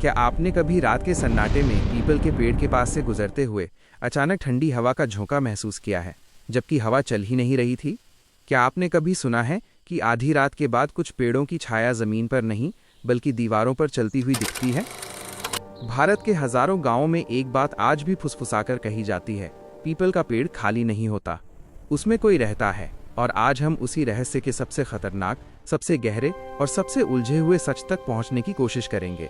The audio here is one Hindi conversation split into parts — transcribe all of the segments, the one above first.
क्या आपने कभी रात के सन्नाटे में पीपल के पेड़ के पास से गुजरते हुए अचानक ठंडी हवा का झोंका महसूस किया है, जबकि हवा चल ही नहीं रही थी? क्या आपने कभी सुना है कि आधी रात के बाद कुछ पेड़ों की छाया जमीन पर नहीं बल्कि दीवारों पर चलती हुई दिखती है? भारत के हजारों गांवों में एक बात आज भी फुसफुसाकर कही जाती है, पीपल का पेड़ खाली नहीं होता, उसमें कोई रहता है। और आज हम उसी रहस्य के सबसे खतरनाक, सबसे गहरे और सबसे उलझे हुए सच तक पहुंचने की कोशिश करेंगे।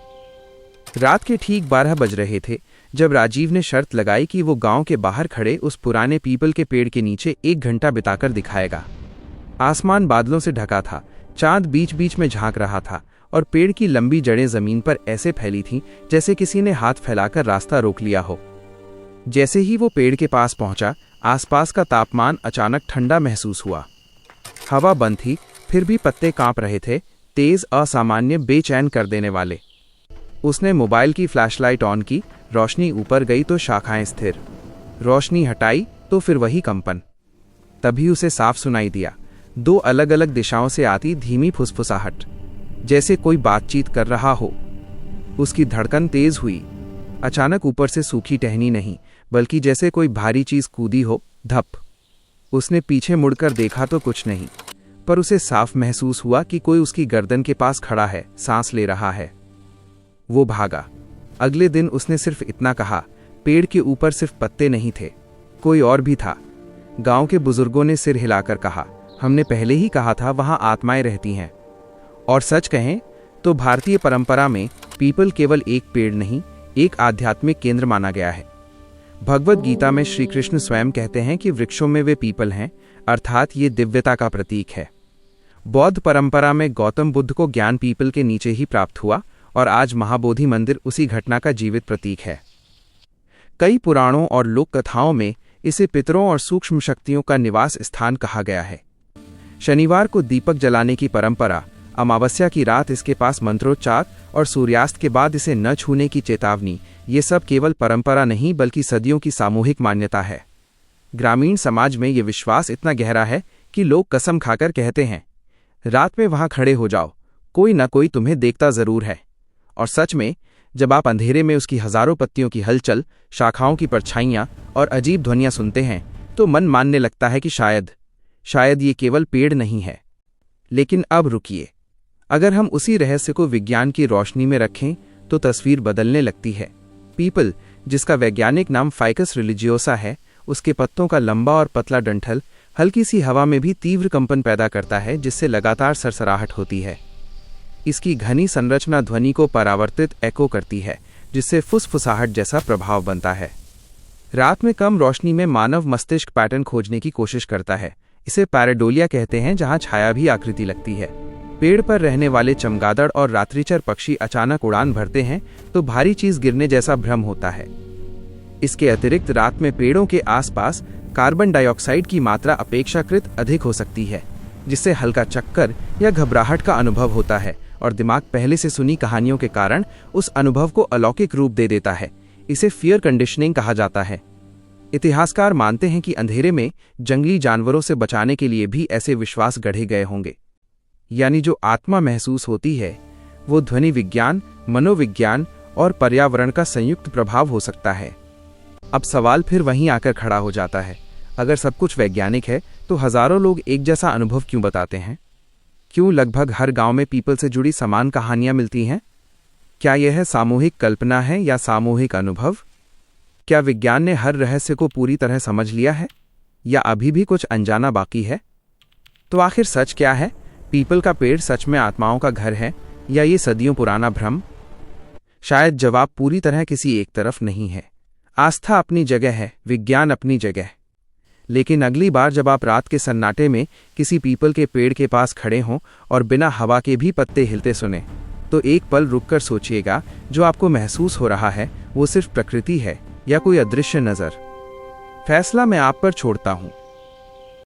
रात के ठीक 12 बज रहे थे जब राजीव ने शर्त लगाई कि वो गांव के बाहर खड़े उस पुराने पीपल के पेड़ के नीचे 1 घंटा बिताकर दिखाएगा। आसमान बादलों से ढका था, चांद बीच बीच में झांक रहा था और पेड़ की लंबी जड़ें जमीन पर ऐसे फैली थीं जैसे किसी ने हाथ फैलाकर रास्ता रोक लिया हो। जैसे ही वो पेड़ के पास पहुंचा, आसपास का तापमान अचानक ठंडा महसूस हुआ। हवा बंद थी, फिर भी पत्ते कांप रहे थे, तेज, असामान्य, बेचैन कर देने वाले। उसने मोबाइल की फ्लैशलाइट ऑन की, रोशनी ऊपर गई तो शाखाएं स्थिर, रोशनी हटाई तो फिर वही कंपन। तभी उसे साफ सुनाई दिया, 2 अलग अलग दिशाओं से आती धीमी फुसफुसाहट, जैसे कोई बातचीत कर रहा हो। उसकी धड़कन तेज हुई। अचानक ऊपर से सूखी टहनी नहीं, बल्कि जैसे कोई भारी चीज कूदी हो, धप। उसने पीछे मुड़कर देखा तो कुछ नहीं, पर उसे साफ महसूस हुआ कि कोई उसकी गर्दन के पास खड़ा है, सांस ले रहा है। वो भागा। अगले दिन उसने सिर्फ इतना कहा, पेड़ के ऊपर सिर्फ पत्ते नहीं थे, कोई और भी था। गांव के बुजुर्गों ने सिर हिलाकर कहा, हमने पहले ही कहा था वहां आत्माएं रहती हैं। और सच कहें तो भारतीय परंपरा में पीपल केवल एक पेड़ नहीं, एक आध्यात्मिक केंद्र माना गया है। भगवद गीता में श्री कृष्ण स्वयं कहते हैं कि वृक्षों में वे पीपल हैं, अर्थात ये दिव्यता का प्रतीक है। बौद्ध परंपरा में गौतम बुद्ध को ज्ञान पीपल के नीचे ही प्राप्त हुआ और आज महाबोधि मंदिर उसी घटना का जीवित प्रतीक है। कई पुराणों और लोक कथाओं में इसे पितरों और सूक्ष्म शक्तियों का निवास स्थान कहा गया है। शनिवार को दीपक जलाने की परंपरा, अमावस्या की रात इसके पास मंत्रोच्चार और सूर्यास्त के बाद इसे न छूने की चेतावनी, ये सब केवल परंपरा नहीं बल्कि सदियों की सामूहिक मान्यता है। ग्रामीण समाज में ये विश्वास इतना गहरा है कि लोग कसम खाकर कहते हैं, रात में वहां खड़े हो जाओ, कोई न कोई तुम्हें देखता जरूर है। और सच में, जब आप अंधेरे में उसकी हजारों पत्तियों की हलचल, शाखाओं की परछाइयां और अजीब ध्वनियां सुनते हैं तो मन मानने लगता है कि शायद ये केवल पेड़ नहीं है। लेकिन अब रुकिए, अगर हम उसी रहस्य को विज्ञान की रोशनी में रखें तो तस्वीर बदलने लगती है। पीपल, जिसका वैज्ञानिक नाम फाइकस रिलिजियोसा है, उसके पत्तों का लंबा और पतला डंठल हल्की सी हवा में भी तीव्र कंपन पैदा करता है, जिससे लगातार सरसराहट होती है। इसकी घनी संरचना ध्वनि को परावर्तित एको करती है, जिससे फुसफुसाहट जैसा प्रभाव बनता है। रात में कम रोशनी में मानव मस्तिष्क पैटर्न खोजने की कोशिश करता है। इसे पैराडोलिया कहते हैं, जहां छाया भी आकृति लगती है। पेड़ पर रहने वाले चमगादड़ और रात्रिचर पक्षी अचानक उड़ान भरते हैं तो भारी चीज गिरने जैसा भ्रम होता है। इसके अतिरिक्त रात में पेड़ों के आसपास कार्बन डाइऑक्साइड की मात्रा अपेक्षाकृत अधिक हो सकती है, जिससे हल्का चक्कर या घबराहट का अनुभव होता है और दिमाग पहले से सुनी कहानियों के कारण उस अनुभव को अलौकिक रूप दे देता है। इसे फियर कंडीशनिंग कहा जाता है। इतिहासकार मानते हैं कि अंधेरे में जंगली जानवरों से बचाने के लिए भी ऐसे विश्वास गढ़े गए होंगे। यानी जो आत्मा महसूस होती है वो ध्वनि विज्ञान, मनोविज्ञान और पर्यावरण का संयुक्त प्रभाव हो सकता है। अब सवाल फिर वहीं आकर खड़ा हो जाता है, अगर सब कुछ वैज्ञानिक है तो हजारों लोग एक जैसा अनुभव क्यों बताते हैं? क्यों लगभग हर गांव में पीपल से जुड़ी समान कहानियां मिलती हैं? क्या यह सामूहिक कल्पना है या सामूहिक अनुभव? क्या विज्ञान ने हर रहस्य को पूरी तरह समझ लिया है या अभी भी कुछ अनजाना बाकी है? तो आखिर सच क्या है? पीपल का पेड़ सच में आत्माओं का घर है या ये सदियों पुराना भ्रम? शायद जवाब पूरी तरह किसी एक तरफ नहीं है। आस्था अपनी जगह है, विज्ञान अपनी जगह। लेकिन अगली बार जब आप रात के सन्नाटे में किसी पीपल के पेड़ के पास खड़े हों और बिना हवा के भी पत्ते हिलते सुने, तो एक पल रुककर सोचिएगा, जो आपको महसूस हो रहा है वो सिर्फ प्रकृति है या कोई अदृश्य नजर? फैसला मैं आप पर छोड़ता हूं।